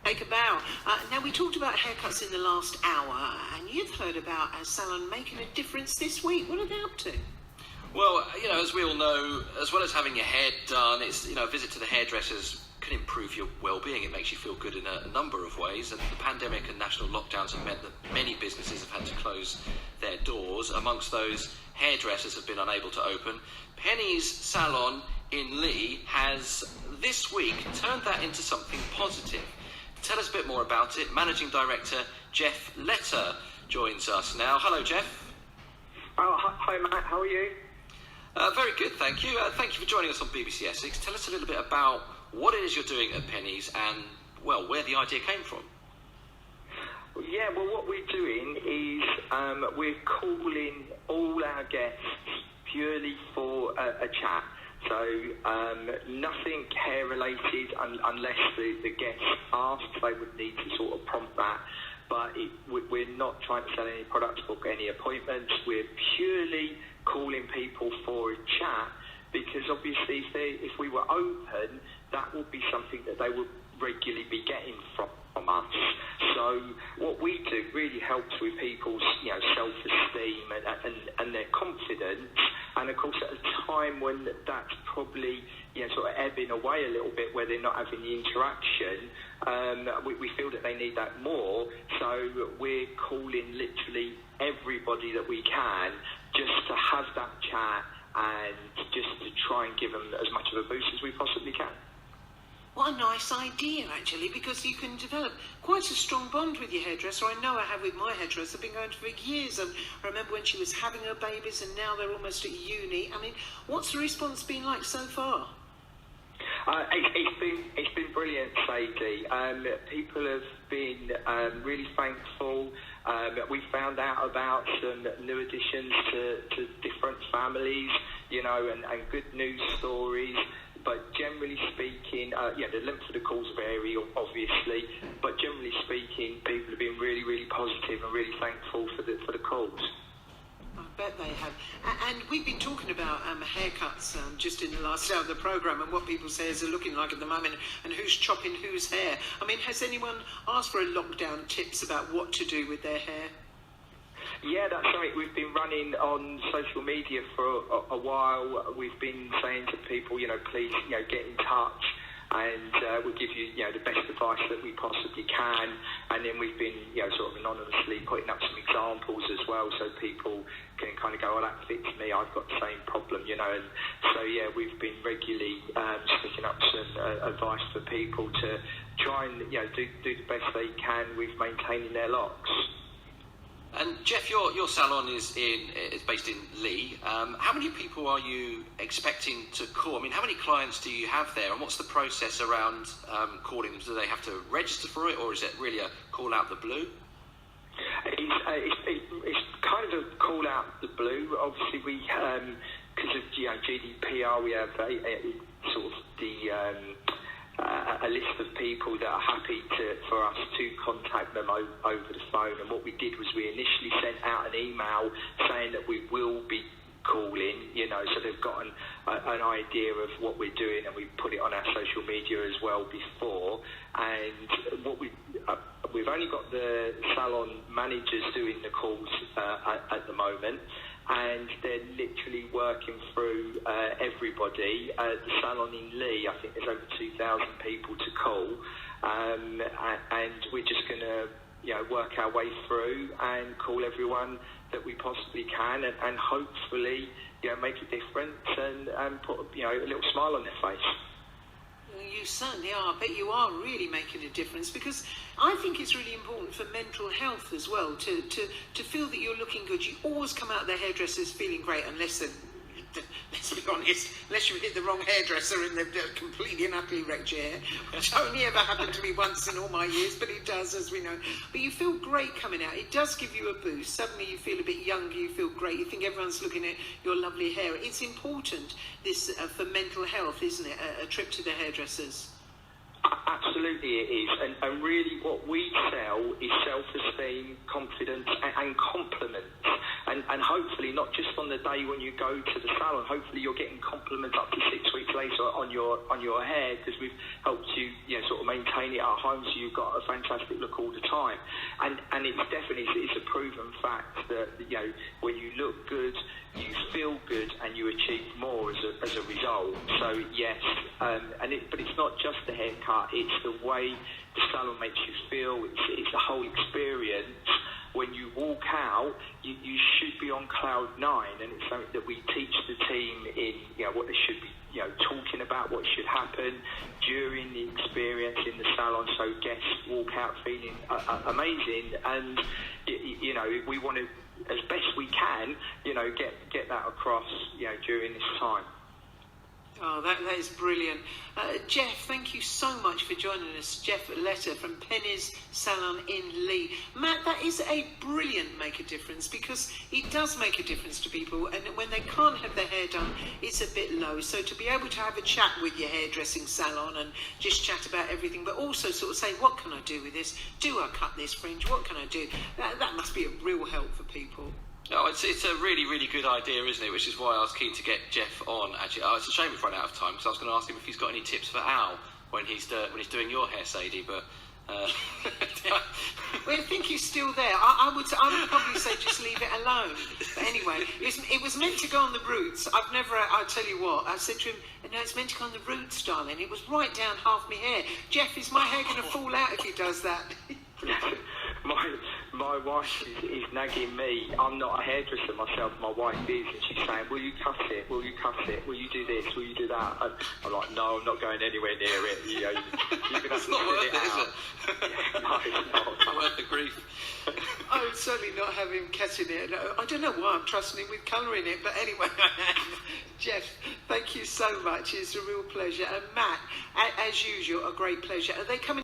Take a bow. Now, we talked about haircuts in the last hour, and you've heard about a salon making a difference this week. What are they up to? Well, as we all know, as well as having your hair done, it's, a visit to the hairdressers can improve your well-being. It makes you feel good in a number of ways, and the pandemic and national lockdowns have meant that many businesses have had to close their doors. Amongst those, hairdressers have been unable to open. PENNEYS salon in Lee has this week turned that into something positive. To tell us a bit more about it, Managing Director Jeff Letter joins us now. Hello, Jeff. Oh, hi Matt, how are you? Very good, thank you. Thank you for joining us on BBC Essex. Tell us a little bit about what it is you're doing at PENNEYS and, well, where the idea came from. Yeah, well, what we're doing is we're calling all our guests purely for a chat. So nothing hair related unless the guests ask. They would need to sort of prompt that. But we're not trying to sell any products, book any appointments. We're purely calling people for a chat because obviously if we were open, that would be something that they would regularly be getting from us. So what we do really helps with people's self-esteem and their confidence. And of course, at a time when that's probably sort of ebbing away a little bit, where they're not having the interaction, we feel that they need that more. So we're calling literally everybody that we can just to have that chat and just to try and give them as much of a boost as we possibly can. What a nice idea, actually, because you can develop quite a strong bond with your hairdresser. I know I have with my hairdresser. I've been going for years. And I remember when she was having her babies and now they're almost at uni. I mean, what's the response been like so far? It's been brilliant, Sadie. People have been really thankful. We found out about some new additions to different families, and good news stories. But generally speaking, the length of the calls vary, obviously. But generally speaking, people have been really, really positive and really thankful for the calls. I bet they have. And we've been talking about haircuts just in the last hour of the programme and what people's hairs are looking like at the moment and who's chopping whose hair. I mean, has anyone asked for a lockdown tips about what to do with their hair? Yeah, that's right. We've been running on social media for a while. We've been saying to people, please, get in touch, and we'll give you, the best advice that we possibly can. And then we've been, sort of anonymously putting up some examples as well, so people can kind of go, oh, that fits me. I've got the same problem, And so, yeah, we've been regularly sticking up some advice for people to try and, do the best they can with maintaining their locks. And Jeff, your salon is based in Lee. How many people are you expecting to call? I mean, how many clients do you have there, and what's the process around calling them? Do they have to register for it, or is it really a call out the blue? It's kind of a call out the blue. Obviously, we because of GDPR, we have sort of a list of people that are happy for us to contact them over the phone. And what we did was we initially sent out an email saying that we will be calling, so they've got an idea of what we're doing, and we put it on our social media as well before. And what we've only got the salon managers doing the calls at the moment. And they're literally working through everybody. The salon in Lee, I think there's over 2,000 people to call, and we're just going to work our way through and call everyone that we possibly can, and hopefully make a difference and put a little smile on their face. You certainly are. I bet you are really making a difference, because I think it's really important for mental health as well to feel that you're looking good. You always come out of the hairdressers feeling great, unless let's be honest, unless you hit the wrong hairdresser and they've completely and utterly wrecked your hair, which only ever happened to me once in all my years, but it does, as we know. But you feel great coming out. It does give you a boost. Suddenly you feel a bit younger, you feel great, you think everyone's looking at your lovely hair. It's important, this for mental health, isn't it, a trip to the hairdressers? Absolutely it is, and really what we sell is self-esteem, confidence and compliments, and hopefully not just on the day when you go to the salon. Hopefully you're getting compliments up to 6 weeks later on your hair, because we've helped you, sort of maintain it at home, so you've got a fantastic look all the time. And it's definitely, it's a proven fact that when you look good, you feel good, and you achieve more as a result. So yes, but it's not just the haircut; it's the way the salon makes you feel. It's the whole experience. When you walk out, you should be on cloud 9, and it's something that we teach the team in what they should be talking about, what should happen during the experience in the salon, so guests walk out feeling amazing. And we want to, as best we can, get that across during this time. Oh, that is brilliant. Jeff, thank you so much for joining us. Jeff Letter from PENNEYS Salon in Lee. Matt, that is a brilliant make a difference, because it does make a difference to people, and when they can't have their hair done, it's a bit low. So to be able to have a chat with your hairdressing salon and just chat about everything, but also sort of say, what can I do with this? Do I cut this fringe? What can I do? That must be a real help for people. No, it's a really, really good idea, isn't it? Which is why I was keen to get Jeff on. Actually, it's a shame we've run out of time, because I was going to ask him if he's got any tips for Al when he's doing your hair, Sadie. But well, I think he's still there. I would probably say just leave it alone. But anyway, it was meant to go on the roots. I'll tell you what, I said to him, no, it's meant to go on the roots, darling. It was right down half my hair. Jeff, is my hair going to fall out if he does that? My wife is nagging me. I'm not a hairdresser myself, my wife is, and she's saying, will you cut it? Will you cut it? Will you do this? Will you do that? And I'm like, no, I'm not going anywhere near it. You're going to have to cut it out. No, it's not worth the grief. I would certainly not have him cutting it. No, I don't know why I'm trusting him with colouring it, but anyway, Jeff, thank you so much. It's a real pleasure. And Matt, as usual, a great pleasure. Are they coming?